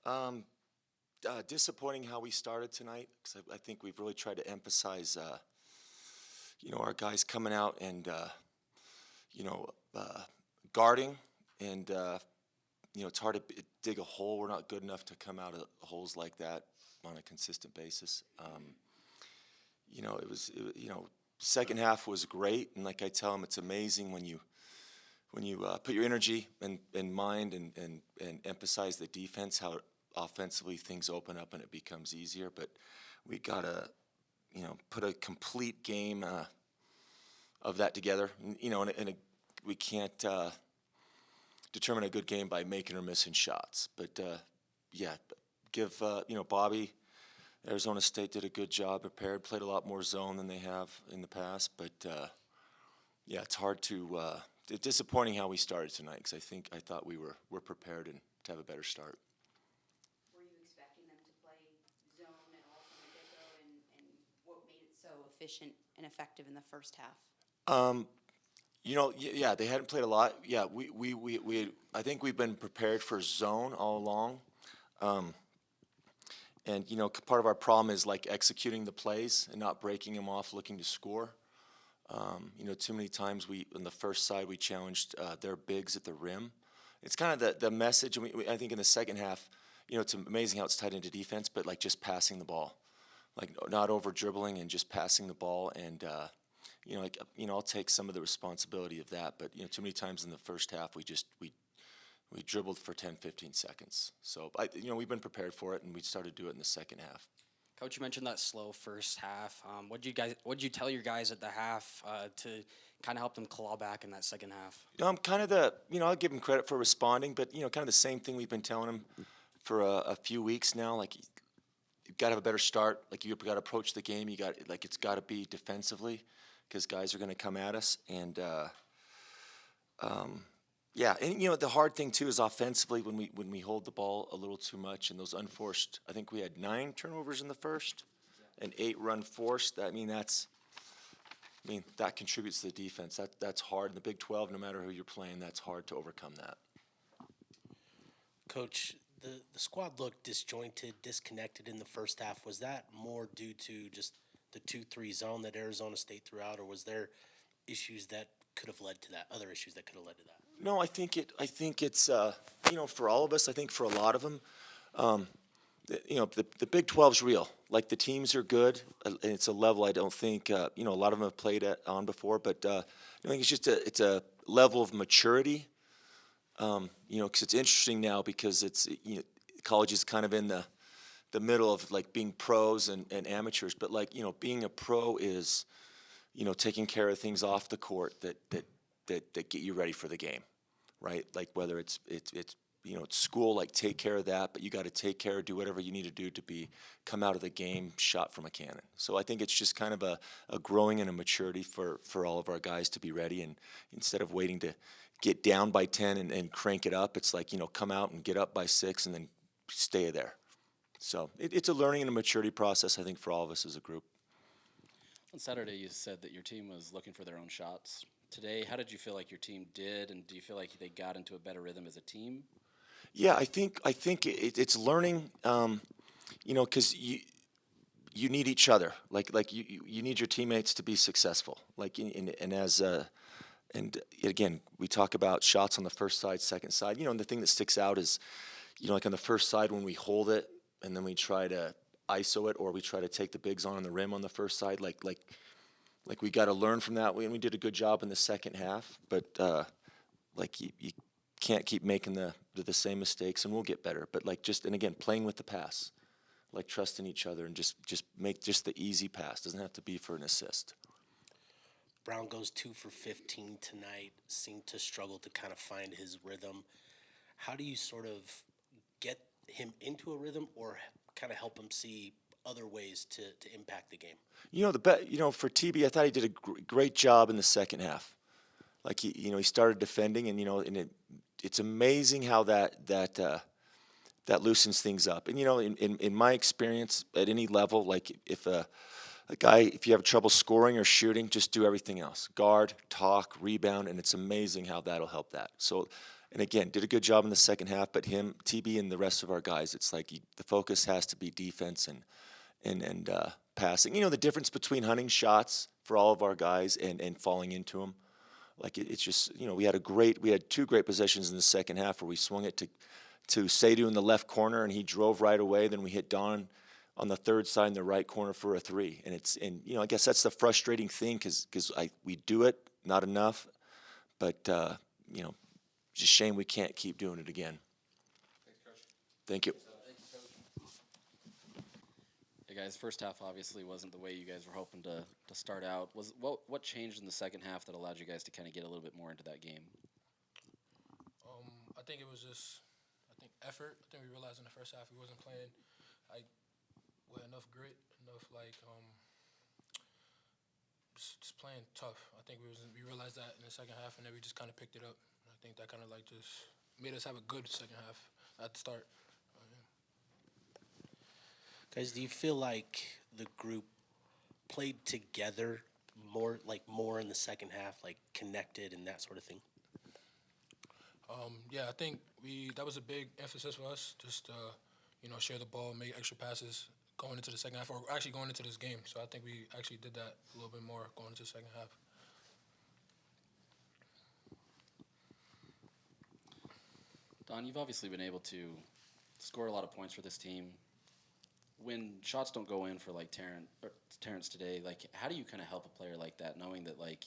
Um, Disappointing how we started tonight, because I think we've really tried to emphasize, our guys coming out and, you know, uh, guarding, and, it's hard to dig a hole. We're not good enough to come out of holes like that on a consistent basis. Second half was great, and like I tell them, it's amazing when you put your energy and mind and emphasize the defense, how offensively things open up and it becomes easier. But we gotta, put a complete game of that together. We can't determine a good game by making or missing shots. But yeah, give Bobby. Arizona State did a good job, prepared, played a lot more zone than they have in the past. But yeah, it's hard to. It's disappointing how we started tonight, because I thought we're prepared and to have a better start. Were you expecting them to play zone at all from the get-go, and what made it so efficient and effective in the first half? Yeah, they hadn't played a lot. Yeah, we I think we've been prepared for zone all along. And part of our problem is like executing the plays and not breaking them off, looking to score. Too many times on the first side we challenged their bigs at the rim. It's kind of the message, and I think in the second half, it's amazing how it's tied into defense, but like just passing the ball, like not over dribbling and just passing the ball, and I'll take some of the responsibility of that. But too many times in the first half we dribbled for 10, 15 seconds. So we've been prepared for it, and we started to do it in the second half. Coach, you mentioned that slow first half. What'd you tell your guys at the half to kind of help them claw back in that second half? Kind of I'll give them credit for responding, but kind of the same thing we've been telling them for a few weeks now. Like, you've got to have a better start. Like, you've got to approach the game. It's got to be defensively, because guys are going to come at us. And yeah, and the hard thing too is offensively, when we hold the ball a little too much, and those unforced. I think we had 9 turnovers in the first, and 8 run forced. That contributes to the defense. That's hard in the Big 12. No matter who you're playing, that's hard to overcome that. Coach, the squad looked disjointed, disconnected in the first half. Was that more due to just the 2-3 zone that Arizona State threw out, or was there issues that could have led to that? Other issues that could have led to that? No, I think it's for all of us. I think for a lot of them, the Big 12's real. Like, the teams are good, and it's a level I don't think a lot of them have played on before. But I think it's a level of maturity. Because it's interesting now, because it's college is kind of in the middle of like being pros and amateurs. But being a pro is taking care of things off the court that get you ready for the game, right? Like, whether it's school, like, take care of that, but you got to take care, do whatever you need to do to come out of the game shot from a cannon. So I think it's just kind of a growing and a maturity for all of our guys to be ready, and instead of waiting to get down by 10 and crank it up, it's like, come out and get up by 6 and then stay there. So it's a learning and a maturity process, I think, for all of us as a group. On Saturday, you said that your team was looking for their own shots. Today, how did you feel like your team did, and do you feel like they got into a better rhythm as a team? Yeah, I think it's learning, because you need each other. Like you need your teammates to be successful. And again, we talk about shots on the first side, second side. And the thing that sticks out is, like on the first side, when we hold it and then we try to ISO it, or we try to take the bigs on the rim on the first side, like we got to learn from that. And we did a good job in the second half, but you can't keep making the same mistakes, and we'll get better. But and again, playing with the pass, like trusting each other, and just make just the easy pass. Doesn't have to be for an assist. Brown goes 2 for 15 tonight, seemed to struggle to kind of find his rhythm. How do you sort of get him into a rhythm, or kind of help him see other ways to impact the game? For TB, I thought he did a great job in the second half. Like, he started defending, and it's amazing how that loosens things up. And in my experience, at any level, like, if you have trouble scoring or shooting, just do everything else. Guard, talk, rebound, and it's amazing how that'll help that. So And again, did a good job in the second half. But him, TB, and the rest of our guys, it's like the focus has to be defense and passing. You know, the difference between hunting shots for all of our guys and falling into them. Like it's just, you know, we had two great possessions in the second half where we swung it to Sadhu in the left corner and he drove right away. Then we hit Don on the third side in the right corner for a 3. And you know, I guess that's the frustrating thing because we do it, not enough. But you know, just shame we can't keep doing it again. Thanks, Coach. Thank you. Hey guys, first half obviously wasn't the way you guys were hoping to start out. What changed in the second half that allowed you guys to kind of get a little bit more into that game? I think it was just, effort. I think we realized in the first half we wasn't playing with enough grit, enough just playing tough. I think we realized that in the second half, and then we just kind of picked it up. I think that kind of just made us have a good second half at the start. Guys, do you feel like the group played together more in the second half, like connected and that sort of thing? Yeah, I think that was a big emphasis for us, just share the ball, make extra passes going into the second half, or actually going into this game. So I think we actually did that a little bit more going into the second half. Don, you've obviously been able to score a lot of points for this team. When shots don't go in for like Terrence today, like how do you kind of help a player like that, knowing that like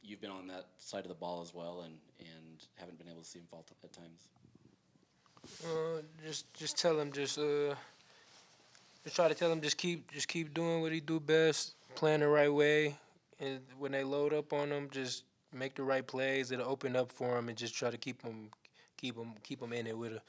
you've been on that side of the ball as well and haven't been able to see him fall at times? Just tell him, just try to tell him, just keep doing what he do best, playing the right way, and when they load up on him, just make the right plays. It'll open up for him, and just try to keep him in it with